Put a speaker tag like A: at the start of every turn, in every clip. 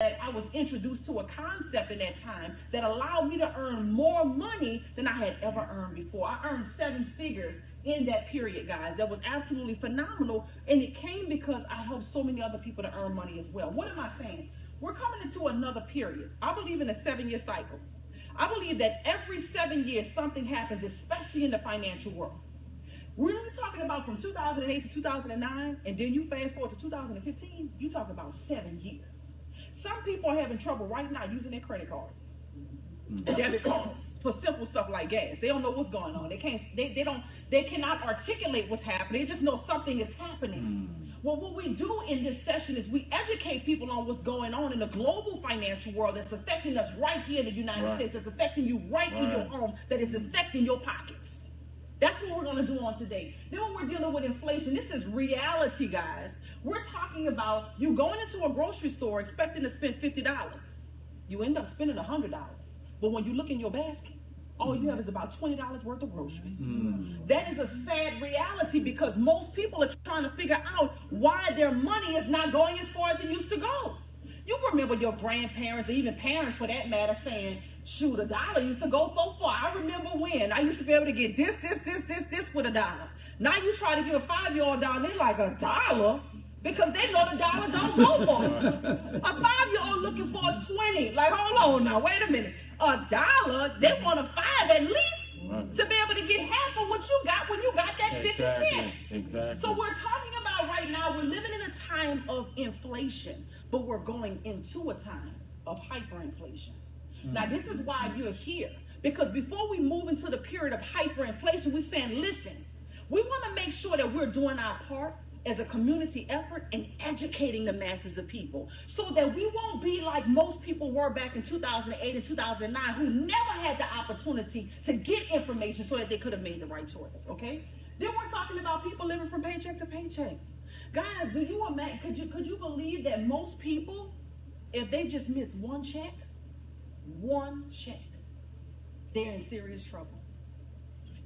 A: that I was introduced to a concept in that time that allowed me to earn more money than I had ever earned before. I earned 7 figures in that period, guys. That was absolutely phenomenal, and it came because I helped so many other people to earn money as well. What am I saying? We're coming into another period. I believe in a 7-year cycle. I believe that every 7 years something happens, especially in the financial world. We're talking about from 2008 to 2009, and then you fast forward to 2015, you talk about 7 years. Some people are having trouble right now using their credit cards, debit cards, for simple stuff like gas. They don't know what's going on. They cannot articulate what's happening. They just know something is happening. Well, what we do in this session is we educate people on what's going on in the global financial world that's affecting us right here in the United States, that's affecting you right in your home, that is affecting your pockets. That's what we're going to do on today. Then when we're dealing with inflation, this is reality, guys. We're talking about you going into a grocery store expecting to spend $50. You end up spending $100. But when you look in your basket, all you have is about $20 worth of groceries. That is a sad reality because most people are trying to figure out why their money is not going as far as it used to go. You remember your grandparents, or even parents for that matter, saying, shoot, $1 used to go so far. I remember when I used to be able to get this with $1. Now you try to give a 5-year-old $1, they're like, $1? Because they know the dollar don't go for it. A 5-year-old looking for a 20. Like, hold on now, wait a minute. $1, they want a 5 at least to be able to get half of what you got when you got that 50 cents.
B: Exactly.
A: So we're talking about right now, we're living in a time of inflation, but we're going into a time of hyperinflation. Now, this is why you're here. Because before we move into the period of hyperinflation, we're saying, listen, we want to make sure that we're doing our part as a community effort in educating the masses of people so that we won't be like most people were back in 2008 and 2009 who never had the opportunity to get information so that they could have made the right choice, okay? Then we're talking about people living from paycheck to paycheck. Guys, do you imagine, could you believe that most people, if they just miss one check, they're in serious trouble.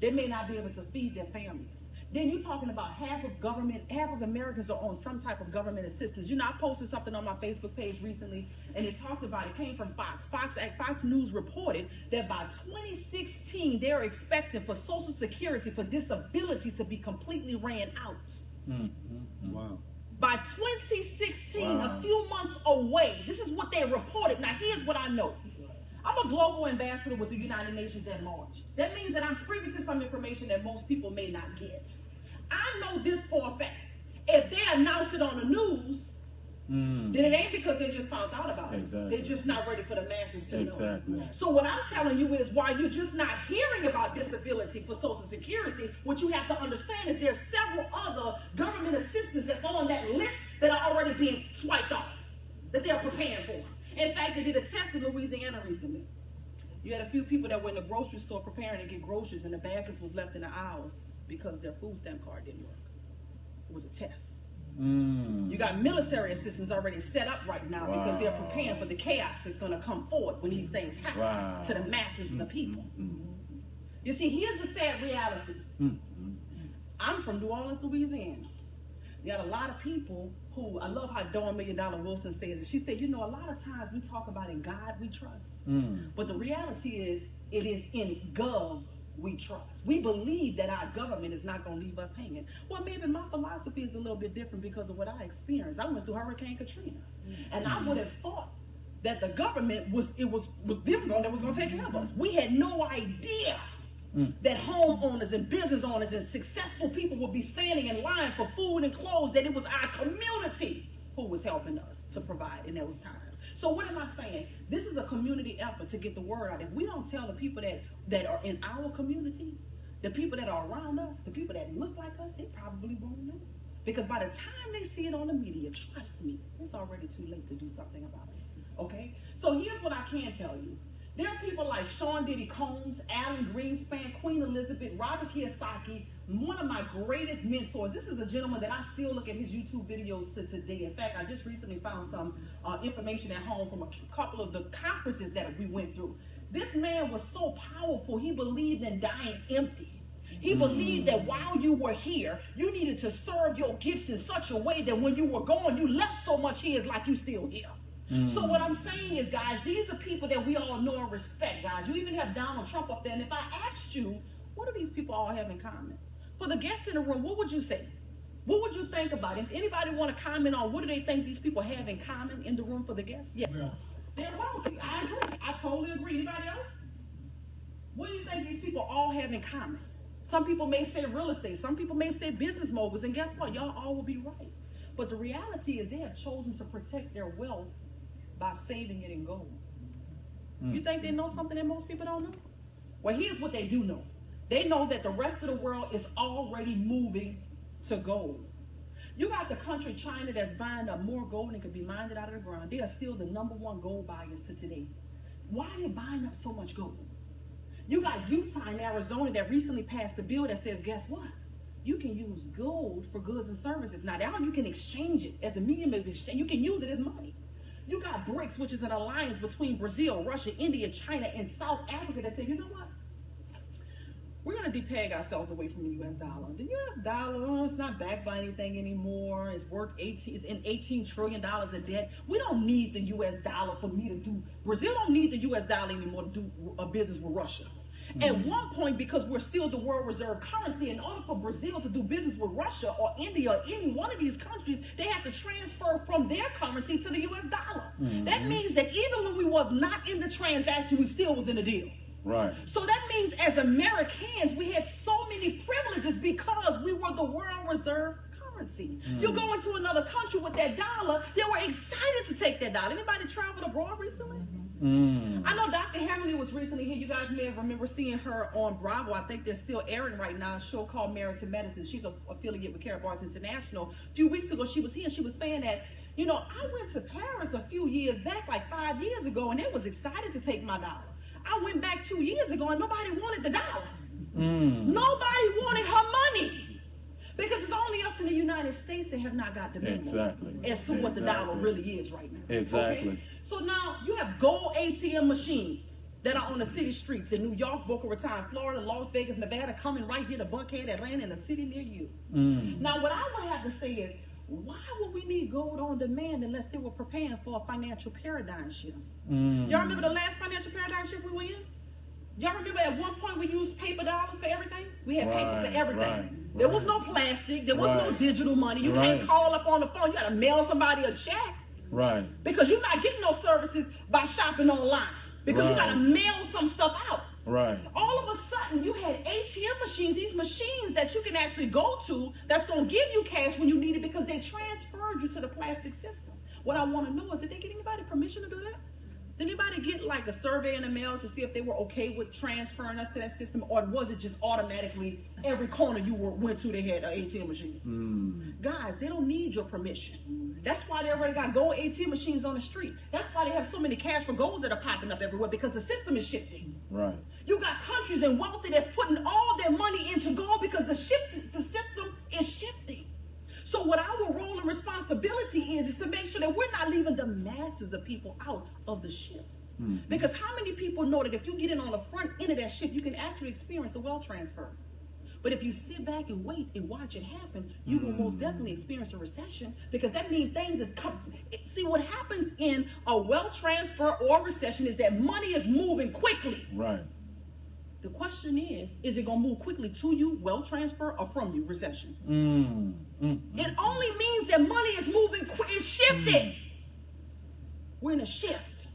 A: They may not be able to feed their families. Then you're talking about half of Americans are on some type of government assistance. You know, I posted something on my Facebook page recently, and it talked about, it came from Fox. Fox News reported that by 2016, they're expecting for Social Security for disability to be completely ran out.
B: Wow.
A: By 2016, a few months away. This is what they reported. Now, here's what I know. I'm a global ambassador with the United Nations at large. That means that I'm privy to some information that most people may not get. I know this for a fact. If they announced it on the news, then it ain't because they just found out about it. They're just not ready for the masses to know. So what I'm telling you is why you're just not hearing about disability for Social Security, what you have to understand is there's several other government assistance that's on that list that are already being swiped off, that they're preparing for. In fact, they did a test in Louisiana recently. You had a few people that were in the grocery store preparing to get groceries and the baskets was left in the aisles because their food stamp card didn't work. It was a test. You got military assistance already set up right now because they're preparing for the chaos that's going to come forward when these things happen to the masses of the people. You see, here's the sad reality. I'm from New Orleans, Louisiana. You got a lot of people who, I love how Dawn $1 Million Wilson says it. She said, you know, a lot of times we talk about in God we trust. But the reality is, it is in Gov we trust. We believe that our government is not going to leave us hanging. Well, maybe my philosophy is a little bit different because of what I experienced. I went through Hurricane Katrina. And I would have thought that the government was difficult, that was going to take care of us. We had no idea that homeowners and business owners and successful people would be standing in line for food and clothes, that it was our community who was helping us to provide in those times. So what am I saying? This is a community effort to get the word out. If we don't tell the people that are in our community, the people that are around us, the people that look like us, they probably won't know. Because by the time they see it on the media, trust me, it's already too late to do something about it. Okay? So here's what I can tell you. There are people like Sean Diddy Combs, Alan Greenspan, Queen Elizabeth, Robert Kiyosaki, one of my greatest mentors. This is a gentleman that I still look at his YouTube videos to today. In fact, I just recently found some information at home from a couple of the conferences that we went through. This man was so powerful, he believed in dying empty. He believed that while you were here, you needed to serve your gifts in such a way that when you were gone, you left so much here, it's like you still here. So what I'm saying is, guys, these are people that we all know and respect, guys. You even have Donald Trump up there. And if I asked you, what do these people all have in common? For the guests in the room, what would you say? What would you think about it? If anybody want to comment on what do they think these people have in common in the room for the guests? Yes. Yeah. They're wealthy. I agree. I totally agree. Anybody else? What do you think these people all have in common? Some people may say real estate. Some people may say business moguls. And guess what? Y'all all will be right. But the reality is they have chosen to protect their wealth by saving it in gold. You think they know something that most people don't know? Well, here's what they do know. They know that the rest of the world is already moving to gold. You got the country China that's buying up more gold than can be mined out of the ground. They are still the #1 gold buyers to today. Why are they buying up so much gold? You got Utah and Arizona that recently passed a bill that says, guess what? You can use gold for goods and services. Now you can exchange it as a medium of exchange. You can use it as money. You got BRICS, which is an alliance between Brazil, Russia, India, China, and South Africa that say, you know what? We're going to depeg ourselves away from the U.S. dollar. The U.S. dollar, it's not backed by anything anymore. It's worth $18 trillion of debt. We don't need the U.S. dollar for me to do. Brazil don't need the U.S. dollar anymore to do a business with Russia. At one point, because we're still the world reserve currency, in order for Brazil to do business with Russia or India or any one of these countries, they have to transfer from their currency to the U.S. dollar. That means that even when we was not in the transaction, we still was in the deal.
B: Right.
A: So that means as Americans, we had so many privileges because we were the world reserve currency. You go into another country with that dollar, they were excited to take that dollar. Anybody traveled abroad recently? I know Dr. Hammerly was recently here. You guys may remember seeing her on Bravo. I think they're still airing right now, a show called Married to Medicine. She's an affiliate with Karatbars International. A few weeks ago, she was here and she was saying that, you know, I went to Paris a few years back, like 5 years ago, and they was excited to take my dollar. I went back 2 years ago and nobody wanted the dollar. Nobody wanted her money. Because it's only us in the United States that have not got the memo as to what the dollar really is right now.
B: Exactly.
A: Okay? So now you have gold ATM machines that are on the city streets in New York, Boca Raton, Florida, Las Vegas, Nevada, coming right here to Buckhead, Atlanta, in a city near you. Now what I would have to say is, why would we need gold on demand unless they were preparing for a financial paradigm shift? Y'all remember the last financial paradigm shift we were in? Y'all remember at one point we used paper dollars for everything? We had paper for everything. There was no plastic. There was no digital money. You can't call up on the phone. You got to mail somebody a check. Because you're not getting those services by shopping online. Because you got to mail some stuff out. All of a sudden, you had ATM machines, these machines that you can actually go to that's going to give you cash when you need it because they transferred you to the plastic system. What I want to know is, did they get anybody permission to do that? Did anybody get like a survey in the mail to see if they were okay with transferring us to that system, or was it just automatically every corner you went to they had an ATM machine? Guys, they don't need your permission. That's why they already got gold ATM machines on the street. That's why they have so many cash for golds that are popping up everywhere, because the system is shifting. You got countries and wealthy that's putting all their money into gold because the system is shifting. So what our role and responsibility is to make sure that we're not leaving the masses of people out of the shift. Because how many people know that if you get in on the front end of that shift, you can actually experience a wealth transfer? But if you sit back and wait and watch it happen, you will most definitely experience a recession, because that means things is coming. See, what happens in a wealth transfer or recession is that money is moving quickly. The question is it going to move quickly to you, wealth transfer, or from you, recession? It only means that money is moving quick. It's shifting. We're in a shift.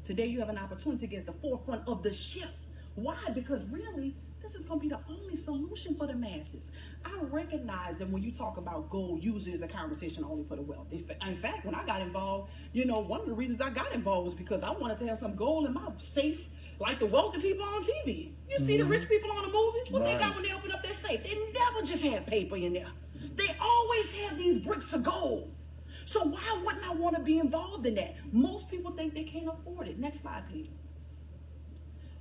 A: Today you have an opportunity to get at the forefront of the shift. Why? Because really, this is going to be the only solution for the masses. I recognize that when you talk about gold, usually it's a conversation only for the wealthy. In fact, when I got involved, you know, one of the reasons I got involved was because I wanted to have some gold in my safe, like the wealthy people on TV. You see the rich people on the movies? What they got when they open up their safe? They never just have paper in there. They always have these bricks of gold. So why wouldn't I want to be involved in that? Most people think they can't afford it. Next slide, please.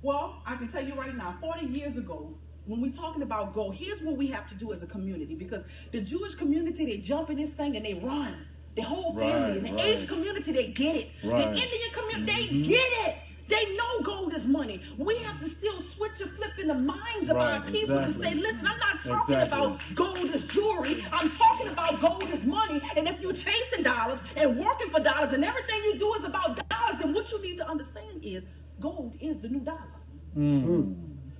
A: Well, I can tell you right now, 40 years ago, when we're talking about gold, here's what we have to do as a community, because the Jewish community, they jump in this thing and they run. The whole family. And the Asian community, they get it. The Indian community, they get it. They know gold is money. We have to still switch and flip in the minds of our people to say, listen, I'm not talking about gold as jewelry. I'm talking about gold as money. And if you're chasing dollars and working for dollars and everything you do is about dollars, then what you need to understand is gold is the new dollar.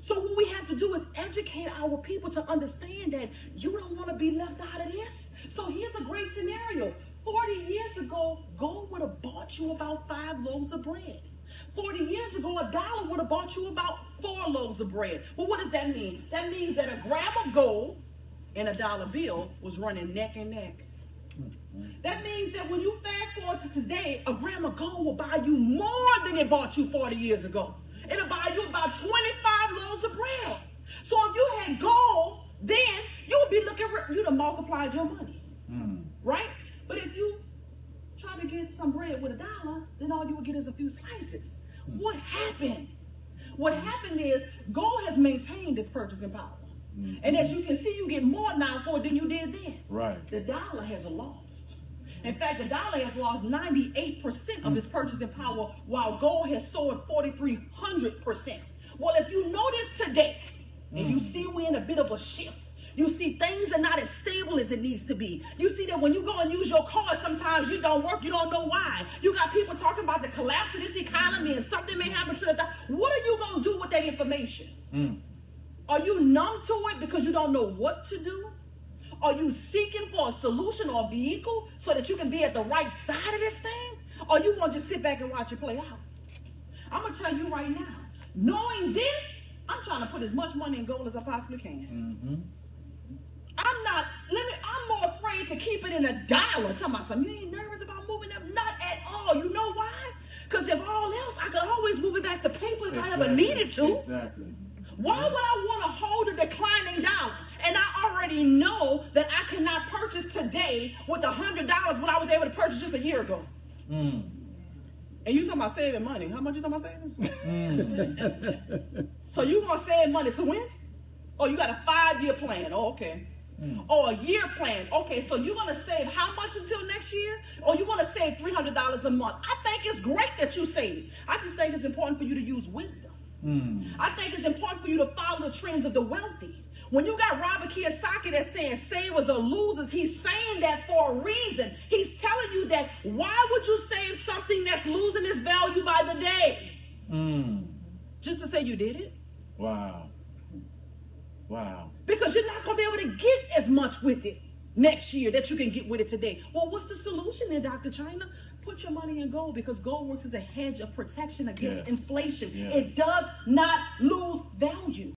A: So what we have to do is educate our people to understand that you don't want to be left out of this. So here's a great scenario. 40 years ago, gold would have bought you about 5 loaves of bread. 40 years ago, $1 would have bought you about 4 loaves of bread. Well, what does that mean? That means that a gram of gold and a dollar bill was running neck and neck. That means that when you fast forward to today, a gram of gold will buy you more than it bought you 40 years ago. It'll buy you about 25 loaves of bread. So if you had gold, then you would be looking, you'd have multiplied your money, right? But if you try to get some bread with $1, then all you would get is a few slices. What happened? What happened is gold has maintained its purchasing power. And as you can see, you get more now for it than you did then.
B: Right.
A: The dollar has lost. In fact, the dollar has lost 98% of its purchasing power, while gold has soared 4,300%. Well, if you notice today, and you see we're in a bit of a shift, you see things are not as stable as it needs to be. You see that when you go and use your card, sometimes you don't work, you don't know why. You got people talking about the collapse of this economy and something may happen to the dollar. What are you going to do with that information? Are you numb to it because you don't know what to do? Are you seeking for a solution or a vehicle so that you can be at the right side of this thing? Or you want to just sit back and watch it play out? I'm going to tell you right now, knowing this, I'm trying to put as much money in gold as I possibly can. I'm more afraid to keep it in $1. Talking about something, you ain't nervous about moving up? Not at all. You know why? Because if all else, I could always move it back to paper if I ever needed to. Why would I want to hold a declining dollar? And I already know that I cannot purchase today with $100 what I was able to purchase just a year ago. And you talking about saving money. How much you talking about saving? So you going to save money to win? Oh, you got a 5-year plan. Oh, okay. Or a year plan. Okay, so you're going to save how much until next year? Or you want to save $300 a month? I think it's great that you save. I just think it's important for you to use wisdom. I think it's important for you to follow the trends of the wealthy. When you got Robert Kiyosaki that's saying savers are losers, he's saying that for a reason. He's telling you that why would you save something that's losing its value by the day? Just to say you did it?
B: Wow. Wow.
A: Because you're not going to be able to get as much with it next year that you can get with it today. Well, what's the solution then, Dr. Chyna? Put your money in gold, because gold works as a hedge of protection against inflation. It does not lose value.